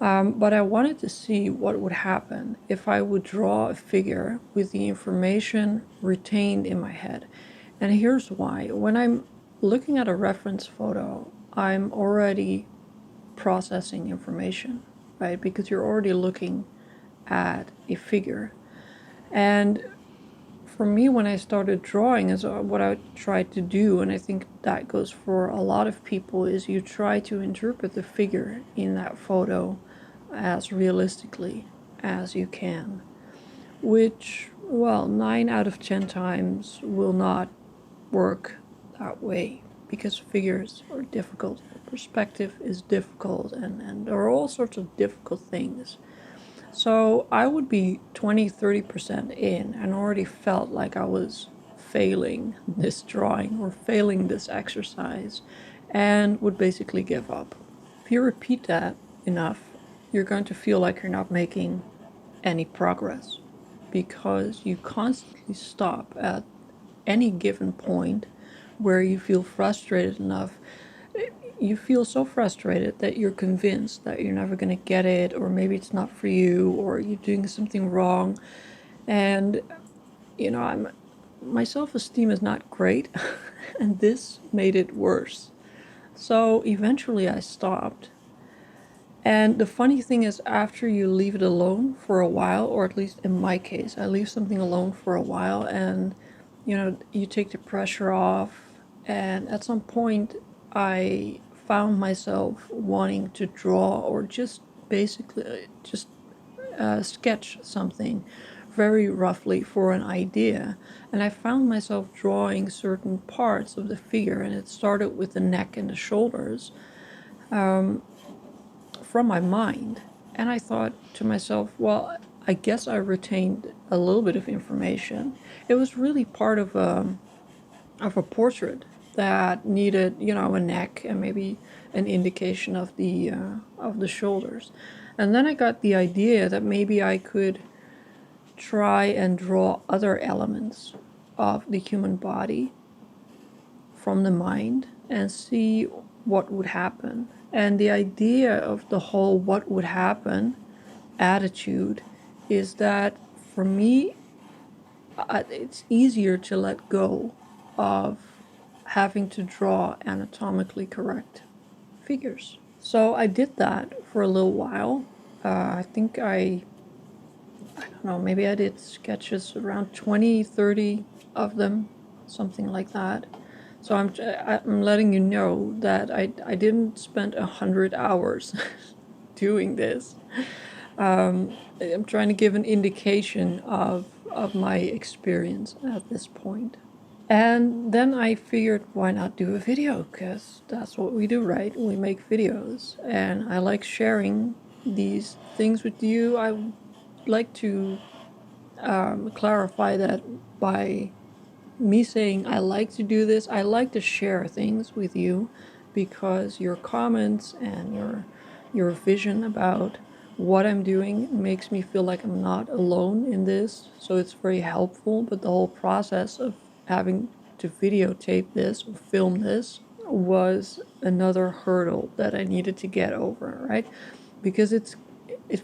But I wanted to see what would happen if I would draw a figure with the information retained in my head. And here's why. When I'm looking at a reference photo, I'm already processing information, right? Because you're already looking at a figure. And for me, when I started drawing, is what I tried to do, and I think that goes for a lot of people, is you try to interpret the figure in that photo as realistically as you can, which, well, 9 out of 10 times will not work that way because figures are difficult, perspective is difficult, and there are all sorts of difficult things. So I would be 20-30% in and already felt like I was failing this drawing or failing this exercise and would basically give up. If you repeat that enough, you're going to feel like you're not making any progress because you constantly stop at any given point where you feel frustrated enough. You feel so frustrated that you're convinced that you're never going to get it, or maybe it's not for you, or you're doing something wrong. And, my self-esteem is not great, and this made it worse. So eventually I stopped. And the funny thing is, after you leave it alone for a while, or at least in my case, I leave something alone for a while and, you take the pressure off. And at some point, I found myself wanting to draw or just basically just sketch something very roughly for an idea. And I found myself drawing certain parts of the figure, and it started with the neck and the shoulders from my mind. And I thought to myself, well, I guess I retained a little bit of information. It was really part of a portrait that needed, a neck and maybe an indication of the shoulders. And then I got the idea that maybe I could try and draw other elements of the human body from the mind and see what would happen. And the idea of the whole what would happen attitude is that for me, it's easier to let go of having to draw anatomically correct figures. So I did that for a little while. I think I don't know, maybe I did sketches around 20, 30 of them, something like that. So I'm letting you know that I didn't spend 100 hours doing this. I'm trying to give an indication of my experience at this point. And then I figured, why not do a video? Because that's what we do, right? We make videos. And I like sharing these things with you. I would like to clarify that by me saying I like to do this. I like to share things with you because your comments and your vision about what I'm doing makes me feel like I'm not alone in this. So it's very helpful. But the whole process of having to videotape this or film this was another hurdle that I needed to get over, right? Because it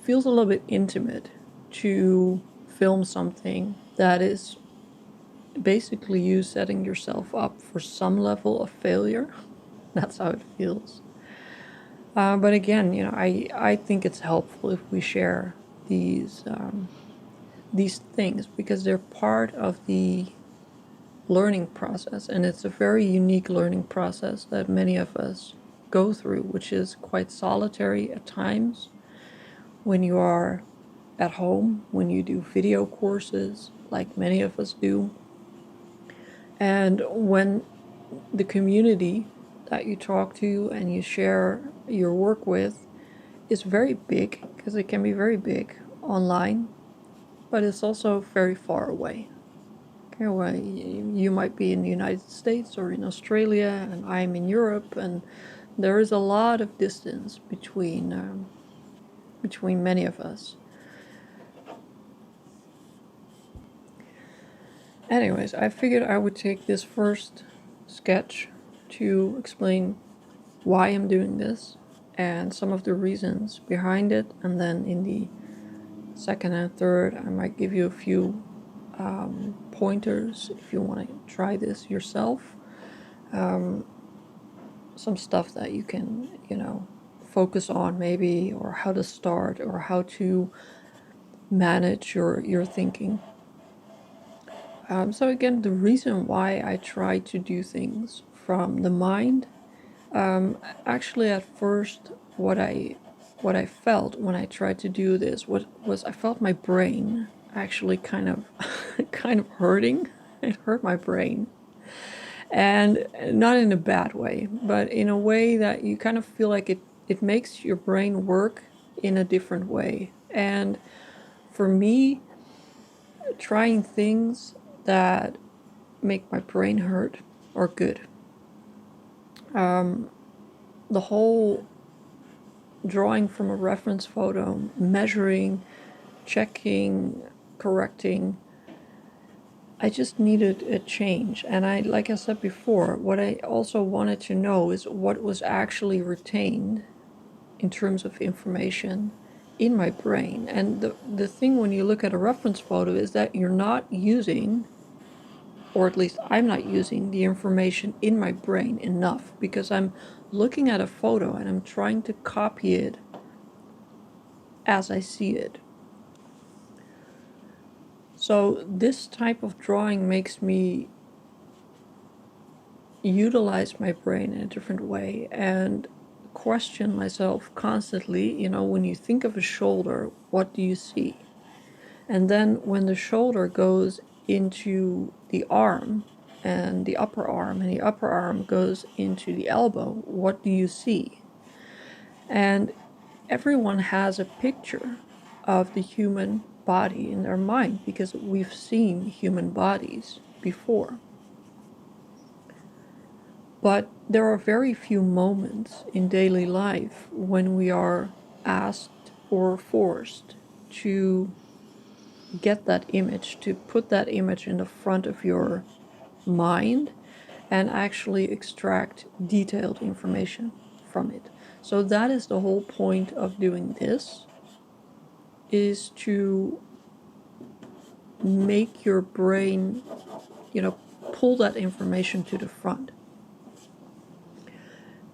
feels a little bit intimate to film something that is basically you setting yourself up for some level of failure. That's how it feels. But again, I think it's helpful if we share these things because they're part of the learning process, and it's a very unique learning process that many of us go through, which is quite solitary at times when you are at home, when you do video courses like many of us do, and when the community that you talk to and you share your work with is very big, because it can be very big online, but it's also very far away. Okay, well, you might be in the United States or in Australia, and I'm in Europe, and there is a lot of distance between many of us. Anyways, I figured I would take this first sketch to explain why I'm doing this and some of the reasons behind it, and then in the second and third I might give you a few pointers if you want to try this yourself. Some stuff that you can, focus on maybe, or how to start, or how to manage your thinking. So again, the reason why I try to do things from the mind, actually at first what I felt when I tried to do this was I felt my brain actually kind of kind of hurting. It hurt my brain, and not in a bad way, but in a way that you kind of feel like it makes your brain work in a different way. And for me, trying things that make my brain hurt are good. The whole drawing from a reference photo, measuring, checking, correcting, I just needed a change. And like I said before, what I also wanted to know is what was actually retained in terms of information in my brain. And the thing when you look at a reference photo is that you're not using, or at least I'm not using, the information in my brain enough, because I'm looking at a photo and I'm trying to copy it as I see it. So this type of drawing makes me utilize my brain in a different way and question myself constantly. When you think of a shoulder, what do you see? And then when the shoulder goes into the arm, and the upper arm, and the upper arm goes into the elbow, what do you see? And everyone has a picture of the human body in their mind because we've seen human bodies before. But there are very few moments in daily life when we are asked or forced to get that image, to put that image in the front of your mind and actually extract detailed information from it. So that is the whole point of doing this, is to make your brain, pull that information to the front.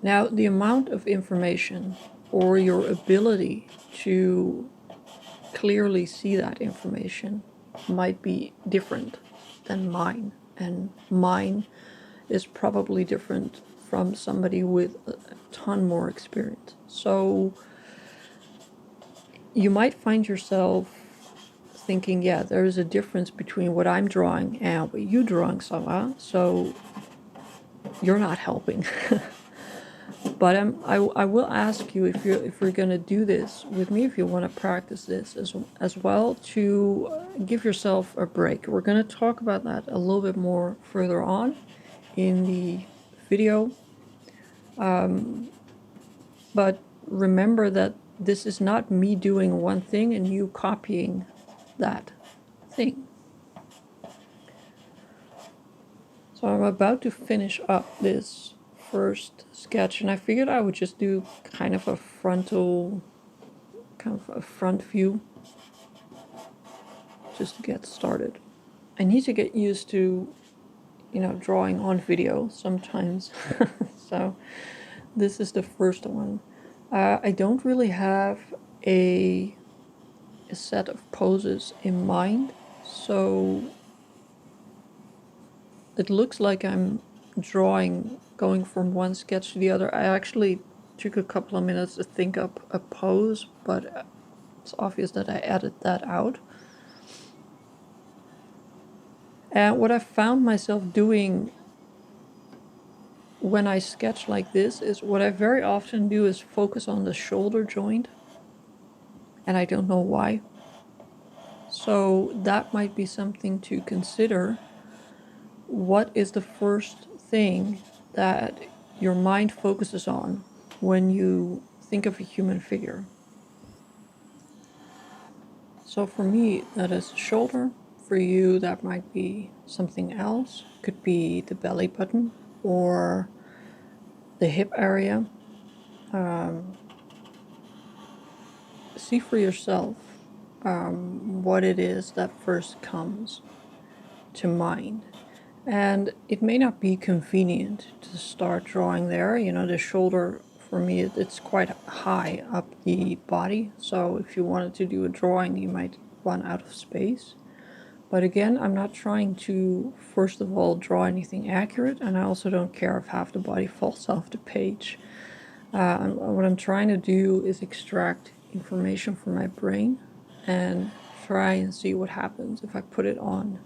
Now, the amount of information or your ability to clearly see that information might be different than mine, and mine is probably different from somebody with a ton more experience. So you might find yourself thinking, yeah, there is a difference between what I'm drawing and what you're drawing, Sabra, so you're not helping. But I will ask you, if you're going to do this with me, if you want to practice this as well, to give yourself a break. We're going to talk about that a little bit more further on in the video. But remember that this is not me doing one thing and you copying that thing. So I'm about to finish up this first sketch, and I figured I would just do kind of a front view just to get started. I need to get used to, drawing on video sometimes. So this is the first one. I don't really have a set of poses in mind, so it looks like I'm drawing, going from one sketch to the other. I actually took a couple of minutes to think up a pose, but it's obvious that I added that out. And what I found myself doing when I sketch like this is, what I very often do is focus on the shoulder joint, and I don't know why. So that might be something to consider. What is the first thing that your mind focuses on when you think of a human figure? So for me, that is shoulder. For you, that might be something else. Could be the belly button or the hip area. see for yourself what it is that first comes to mind. And it may not be convenient to start drawing there. You know, the shoulder, for me, it's quite high up the body. So if you wanted to do a drawing, you might run out of space. But again, I'm not trying to, first of all, draw anything accurate. And I also don't care if half the body falls off the page. What I'm trying to do is extract information from my brain and try and see what happens if I put it on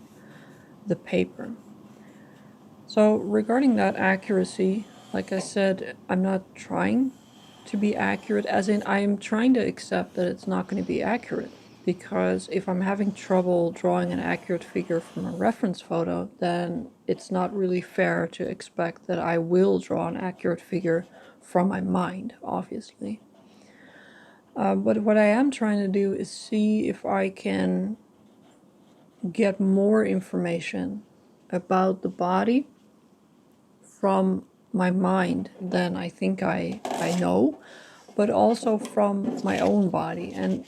the paper. So regarding that accuracy, like I said, I'm not trying to be accurate, as in I'm trying to accept that it's not going to be accurate. Because if I'm having trouble drawing an accurate figure from a reference photo, then it's not really fair to expect that I will draw an accurate figure from my mind, obviously. But what I am trying to do is see if I can get more information about the body from my mind than I think I know, but also from my own body. And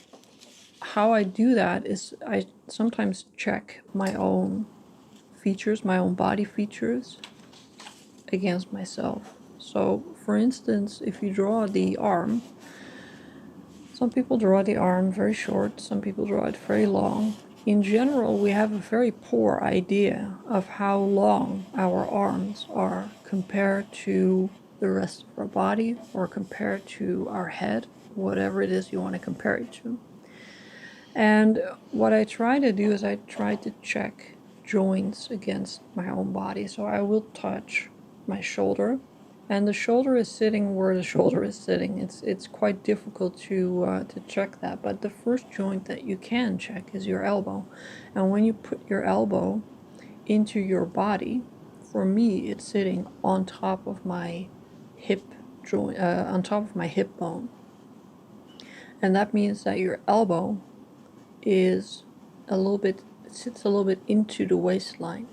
how I do that is I sometimes check my own features, my own body features, against myself. So, for instance, if you draw the arm, some people draw the arm very short, some people draw it very long. In general, we have a very poor idea of how long our arms are compared to the rest of our body or compared to our head, whatever it is you want to compare it to. And what I try to do is I try to check joints against my own body. So I will touch my shoulder, and the shoulder is sitting where the shoulder is sitting. It's quite difficult to check that, but the first joint that you can check is your elbow. And when you put your elbow into your body, for me, it's sitting on top of my hip joint, on top of my hip bone, and that means that your elbow is sits a little bit into the waistline,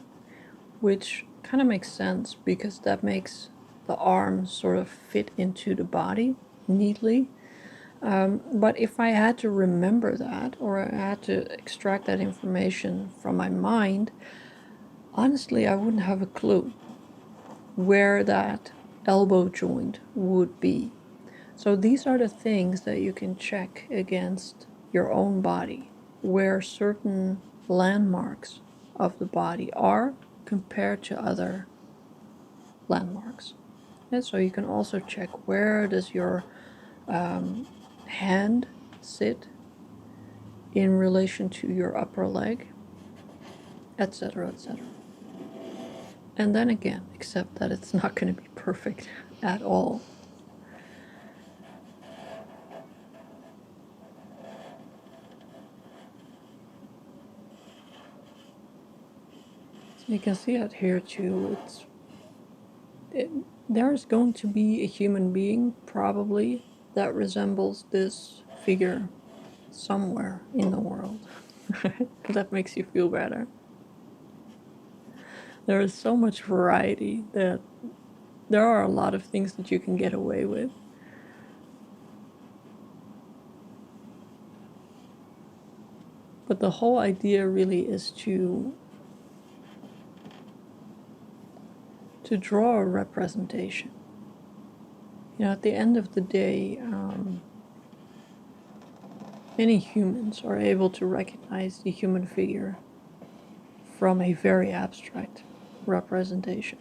which kind of makes sense because that makes the arm sort of fit into the body neatly. But if I had to remember that, or I had to extract that information from my mind, honestly, I wouldn't have a clue where that elbow joint would be. So these are the things that you can check against your own body, where certain landmarks of the body are compared to other landmarks. And so you can also check where does your hand sit in relation to your upper leg, etc., etc. And then again, accept that it's not going to be perfect at all. So you can see it here too. There's going to be a human being, probably, that resembles this figure somewhere in the world. That makes you feel better. There is so much variety that there are a lot of things that you can get away with. But the whole idea really is to draw a representation. You know, at the end of the day, many humans are able to recognize the human figure from a very abstract representation.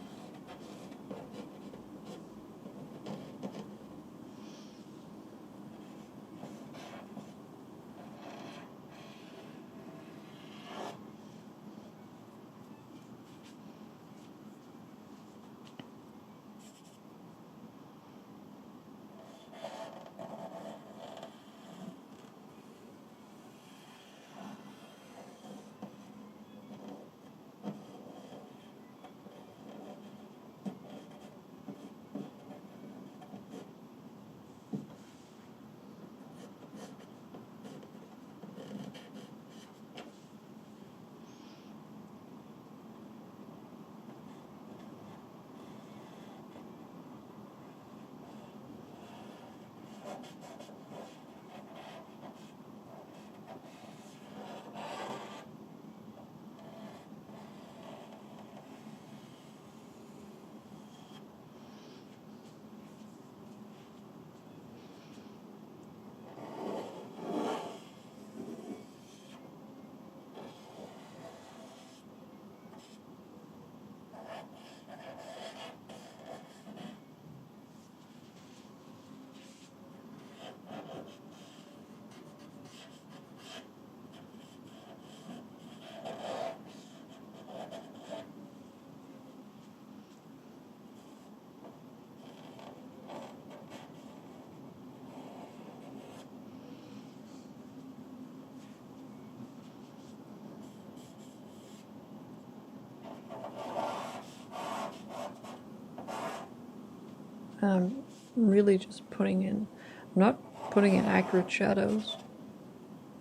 I'm really just putting in, I'm not putting in accurate shadows,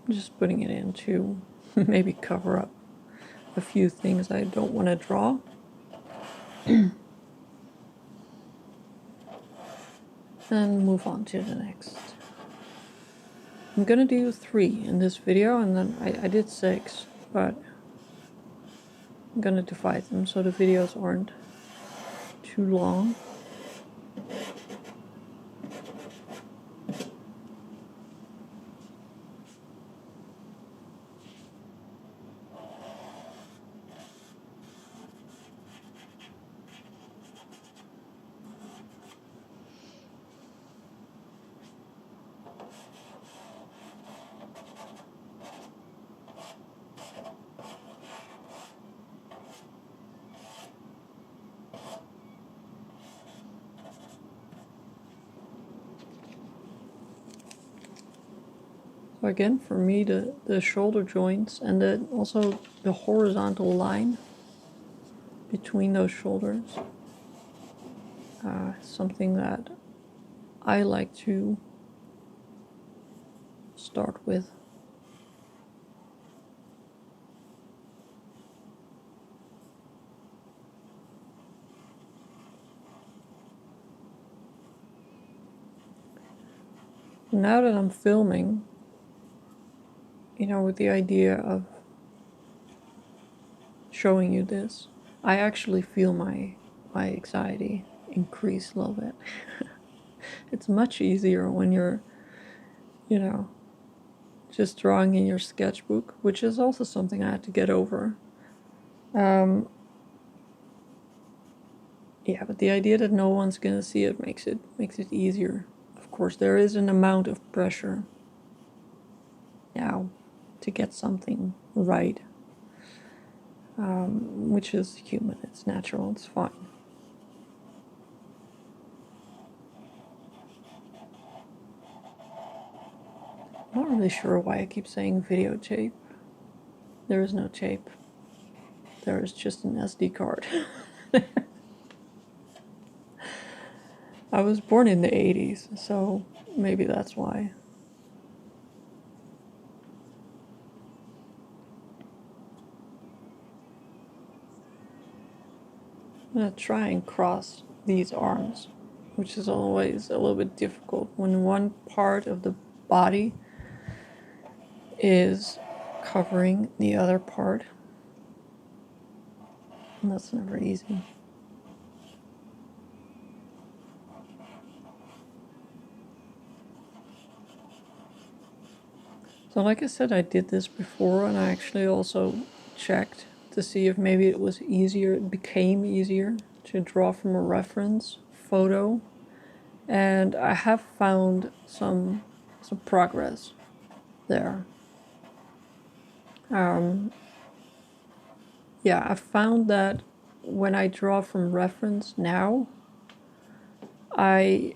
I'm just putting it in to maybe cover up a few things I don't want to draw. And move on to the next. I'm gonna do 3 in this video, and then I did 6, but I'm gonna divide them so the videos aren't too long. So again, for me, the shoulder joints and also the horizontal line between those shoulders, something that I like to start with. Now that I'm filming, you know, with the idea of showing you this, I actually feel my anxiety increase a little bit. It's much easier when you're, you know, just drawing in your sketchbook, which is also something I had to get over. Yeah, but the idea that no one's gonna see it makes it easier. Of course, there is an amount of pressure now to get something right, which is human. It's natural. It's fine. I'm not really sure why I keep saying videotape. There is no tape. There is just an SD card. I was born in the 80s, so maybe that's why. I'm gonna try and cross these arms, which is always a little bit difficult when one part of the body is covering the other part. And that's never easy. So like I said, I did this before, and I actually also checked to see if maybe it was easier, it became easier to draw from a reference photo. And I have found some progress there. Yeah, I found that when I draw from reference now, I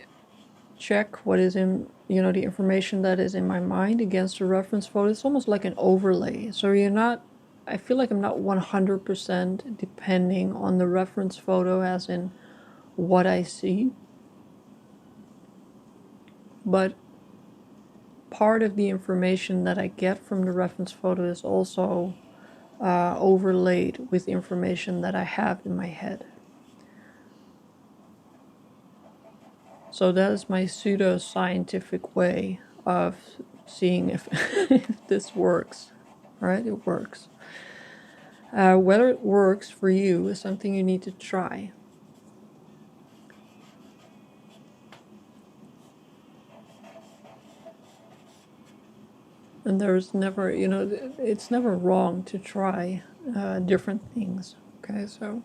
check what is in, you know, the information that is in my mind against a reference photo. It's almost like an overlay. So you're not, I feel like I'm not 100% depending on the reference photo as in what I see. But part of the information that I get from the reference photo is also overlaid with information that I have in my head. So that is my pseudo-scientific way of seeing if, if this works. Right? It works. Whether it works for you is something you need to try. And there's never, you know, it's never wrong to try different things. Okay, so.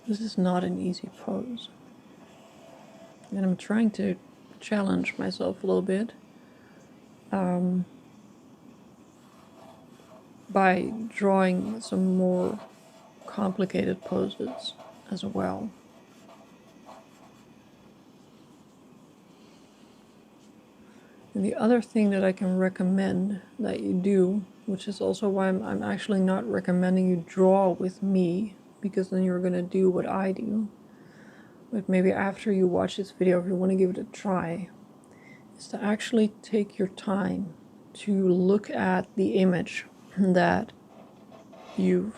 This is not an easy pose. And I'm trying to challenge myself a little bit by drawing some more complicated poses as well. And the other thing that I can recommend that you do, which is also why I'm actually not recommending you draw with me, because then you're going to do what I do. But maybe after you watch this video, if you want to give it a try, is to actually take your time to look at the image that you've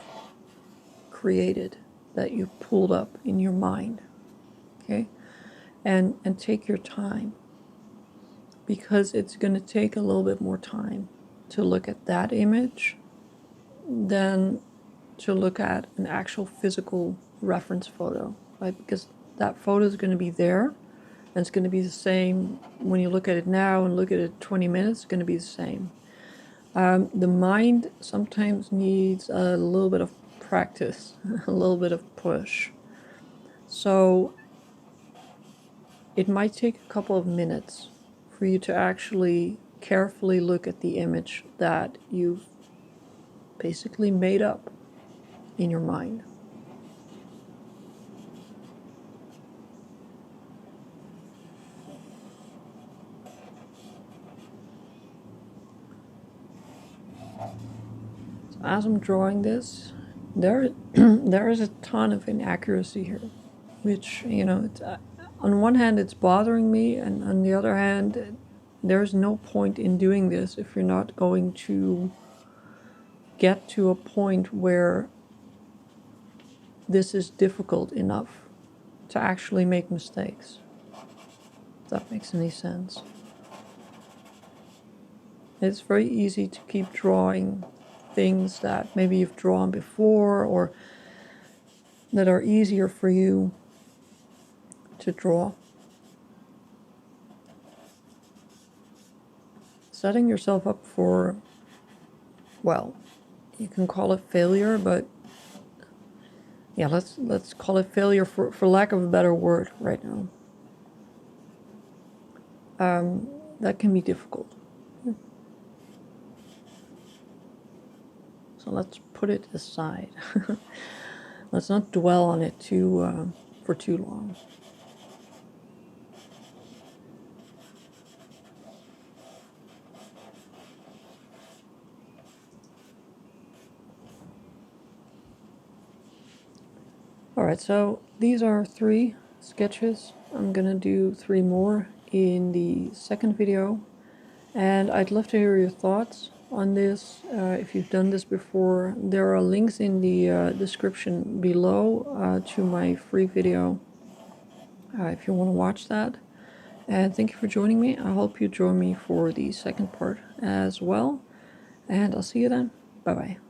created, that you pulled up in your mind. Okay? And take your time, because it's going to take a little bit more time to look at that image than to look at an actual physical reference photo, right? Because that photo is going to be there, and it's going to be the same when you look at it now and look at it 20 minutes, it's going to be the same. The mind sometimes needs a little bit of practice, a little bit of push. So it might take a couple of minutes for you to actually carefully look at the image that you've basically made up in your mind. So as I'm drawing this, there is a ton of inaccuracy here, which, it's, on one hand it's bothering me, and on the other hand, there's no point in doing this if you're not going to get to a point where this is difficult enough to actually make mistakes. If that makes any sense. It's very easy to keep drawing things that maybe you've drawn before or that are easier for you to draw. Setting yourself up for, well, you can call it failure, but yeah, let's call it failure for lack of a better word right now. That can be difficult. So let's put it aside. Let's not dwell on it for too long. Alright, so these are 3 sketches. I'm gonna do 3 more in the second video, and I'd love to hear your thoughts on this. If you've done this before, there are links in the description below to my free video if you want to watch that. And thank you for joining me. I hope you join me for the second part as well, and I'll see you then. Bye bye.